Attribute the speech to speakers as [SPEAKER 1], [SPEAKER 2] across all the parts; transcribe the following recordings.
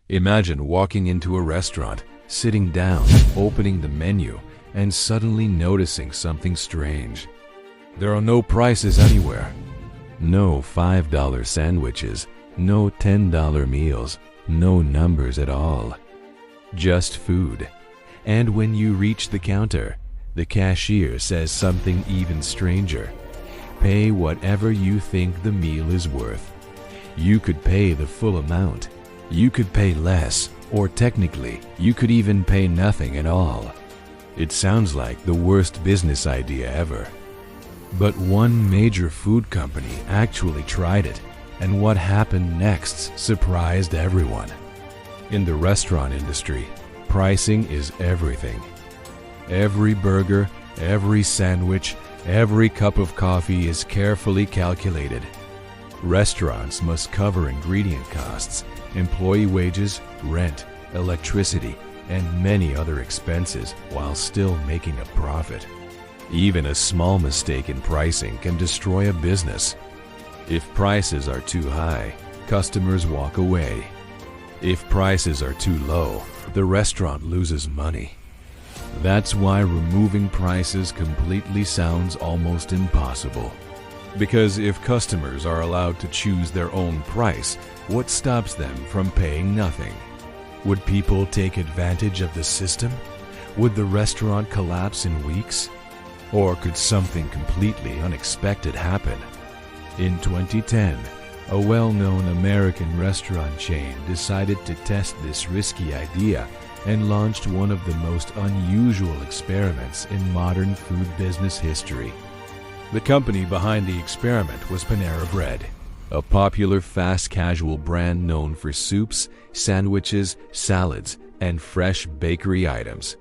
[SPEAKER 1] Imagine walking into a restaurant, sitting down, opening the menu, and suddenly noticing something strange. There are no prices anywhere. No $5 sandwiches, no $10 meals, no numbers at all. Just food. And when you reach the counter, the cashier says something even stranger. Pay whatever you think the meal is worth. You could pay the full amount. You could pay less, or technically, you could even pay nothing at all. It sounds like the worst business idea ever. But one major food company actually tried it, and what happened next surprised everyone. In the restaurant industry, pricing is everything. Every burger, every sandwich, every cup of coffee is carefully calculated. Restaurants must cover ingredient costs, employee wages, rent, electricity, and many other expenses while still making a profit. Even a small mistake in pricing can destroy a business. If prices are too high, customers walk away. If prices are too low, the restaurant loses money. That's why removing prices completely sounds almost impossible. Because if customers are allowed to choose their own price, what stops them from paying nothing? Would people take advantage of the system? Would the restaurant collapse in weeks? Or could something completely unexpected happen? In 2010, a well-known American restaurant chain decided to test this risky idea and launched one of the most unusual experiments in modern food business history. The company behind the experiment was Panera Bread, a popular fast casual brand known for soups, sandwiches, salads, and fresh bakery items.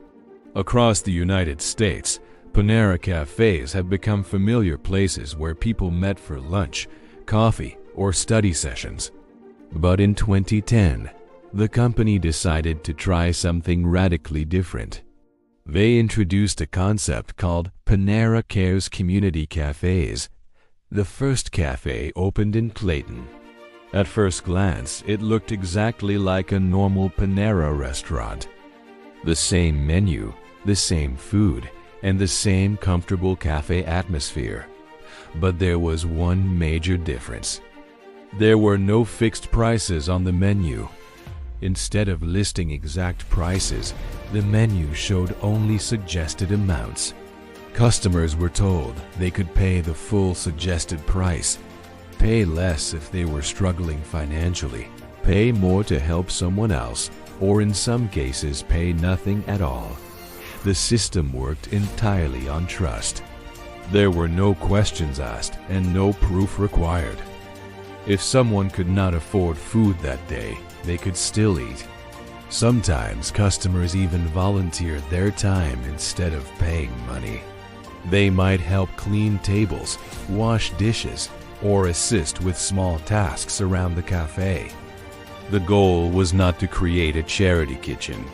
[SPEAKER 1] Across the United States, Panera cafes have become familiar places where people met for lunch, coffee, or study sessions. But in 2010, the company decided to try something radically different. They introduced a concept called Panera Cares community cafes. The first cafe opened in Clayton. At first glance, it looked exactly like a normal Panera restaurant. The same menu, the same food, and the same comfortable cafe atmosphere. But there was one major difference. There were no fixed prices on the menu. Instead of listing exact prices, the menu showed only suggested amounts. Customers were told they could pay the full suggested price, pay less if they were struggling financially, pay more to help someone else, or in some cases pay nothing at all. The system worked entirely on trust. There were no questions asked and no proof required. If someone could not afford food that day, they could still eat. Sometimes customers even volunteered their time instead of paying money. They might help clean tables, wash dishes, or assist with small tasks around the cafe. The goal was not to create a charity kitchen.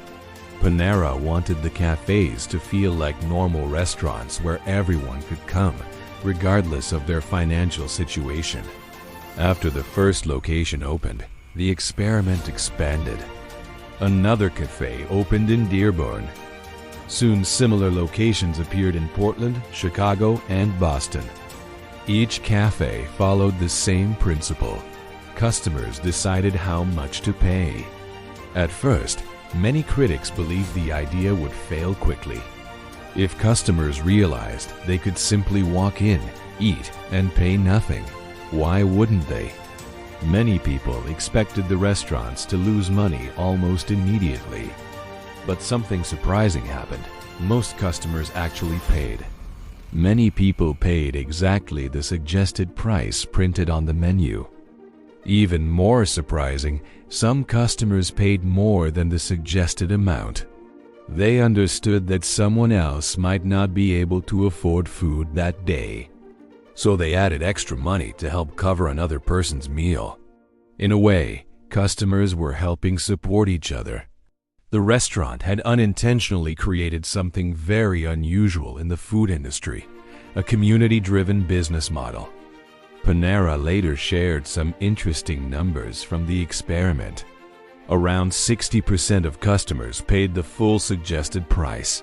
[SPEAKER 1] Panera wanted the cafes to feel like normal restaurants where everyone could come, regardless of their financial situation. After the first location opened, the experiment expanded. Another cafe opened in Dearborn. Soon similar locations appeared in Portland, Chicago, and Boston. Each cafe followed the same principle. Customers decided how much to pay. At first, many critics believed the idea would fail quickly. If customers realized they could simply walk in, eat, and pay nothing, why wouldn't they? Many people expected the restaurants to lose money almost immediately. But something surprising happened. Most customers actually paid. Many people paid exactly the suggested price printed on the menu. Even more surprising, some customers paid more than the suggested amount. They understood that someone else might not be able to afford food that day. So they added extra money to help cover another person's meal. In a way, customers were helping support each other. The restaurant had unintentionally created something very unusual in the food industry, a community-driven business model. Panera later shared some interesting numbers from the experiment. Around 60% of customers paid the full suggested price.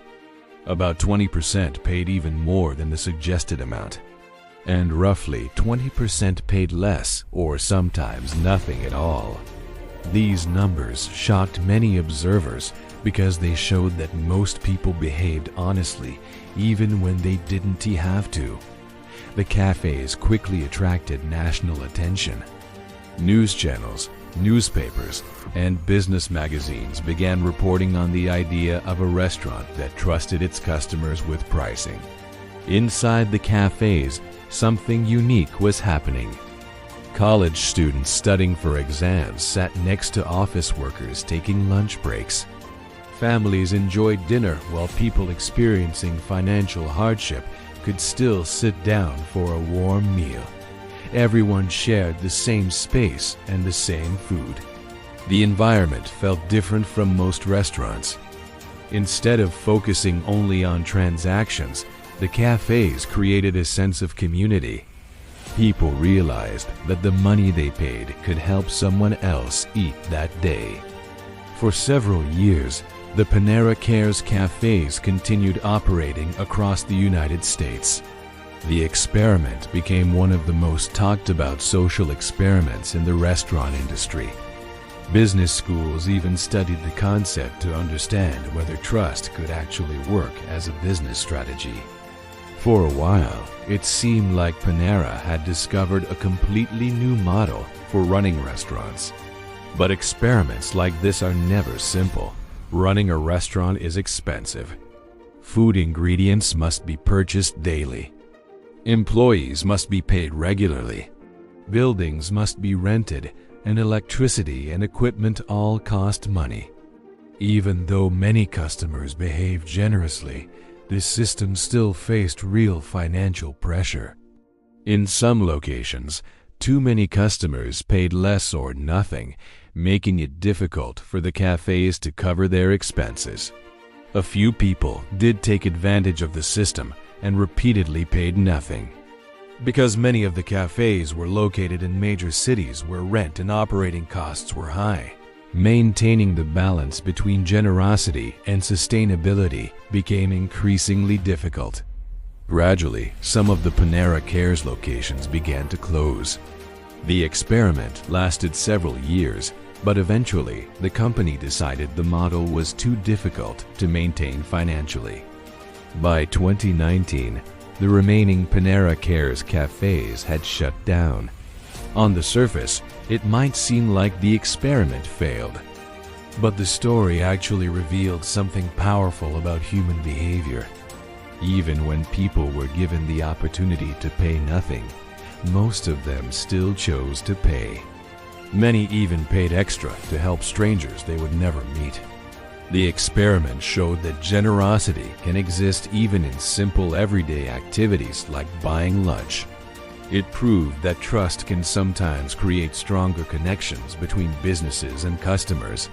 [SPEAKER 1] About 20% paid even more than the suggested amount. And roughly 20% paid less or sometimes nothing at all. These numbers shocked many observers because they showed that most people behaved honestly even when they didn't have to. The cafes quickly attracted national attention. News channels, newspapers, and business magazines began reporting on the idea of a restaurant that trusted its customers with pricing. Inside the cafes, something unique was happening. College students studying for exams sat next to office workers taking lunch breaks. Families enjoyed dinner while people experiencing financial hardship could still sit down for a warm meal. Everyone shared the same space and the same food. The environment felt different from most restaurants. Instead of focusing only on transactions, the cafes created a sense of community. People realized that the money they paid could help someone else eat that day. For several years, the Panera Cares cafes continued operating across the United States. The experiment became one of the most talked about social experiments in the restaurant industry. Business schools even studied the concept to understand whether trust could actually work as a business strategy. For a while, it seemed like Panera had discovered a completely new model for running restaurants. But experiments like this are never simple. Running a restaurant is expensive. Food ingredients must be purchased daily. Employees must be paid regularly. Buildings must be rented, and electricity and equipment all cost money. Even though many customers behaved generously, this system still faced real financial pressure. In some locations, too many customers paid less or nothing, making it difficult for the cafes to cover their expenses. A few people did take advantage of the system and repeatedly paid nothing. Because many of the cafes were located in major cities where rent and operating costs were high, maintaining the balance between generosity and sustainability became increasingly difficult. Gradually, some of the Panera Cares locations began to close. The experiment lasted several years, but eventually the company decided the model was too difficult to maintain financially. By 2019, the remaining Panera Cares cafes had shut down. On the surface, it might seem like the experiment failed, but the story actually revealed something powerful about human behavior. Even when people were given the opportunity to pay nothing, most of them still chose to pay. Many even paid extra to help strangers they would never meet. The experiment showed that generosity can exist even in simple everyday activities like buying lunch. It proved that trust can sometimes create stronger connections between businesses and customers.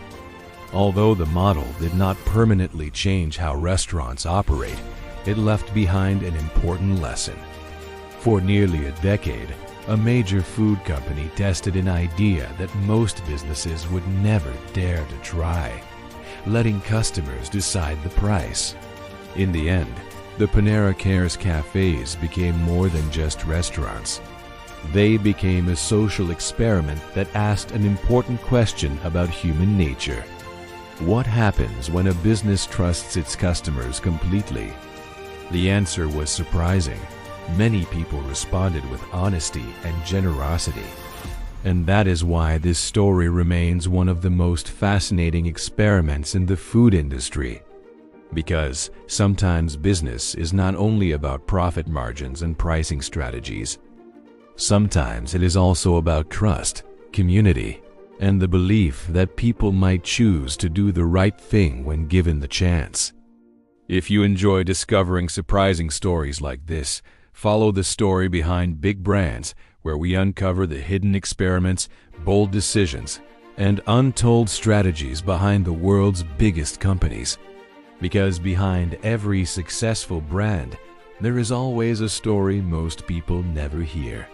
[SPEAKER 1] Although the model did not permanently change how restaurants operate, it left behind an important lesson. For nearly a decade, a major food company tested an idea that most businesses would never dare to try: letting customers decide the price. In the end, the Panera Cares cafes became more than just restaurants. They became a social experiment that asked an important question about human nature. What happens when a business trusts its customers completely? The answer was surprising. Many people responded with honesty and generosity. And that is why this story remains one of the most fascinating experiments in the food industry. Because sometimes business is not only about profit margins and pricing strategies. Sometimes it is also about trust, community, and the belief that people might choose to do the right thing when given the chance. If you enjoy discovering surprising stories like this, follow the story behind big brands, where we uncover the hidden experiments, bold decisions, and untold strategies behind the world's biggest companies. Because behind every successful brand, there is always a story most people never hear.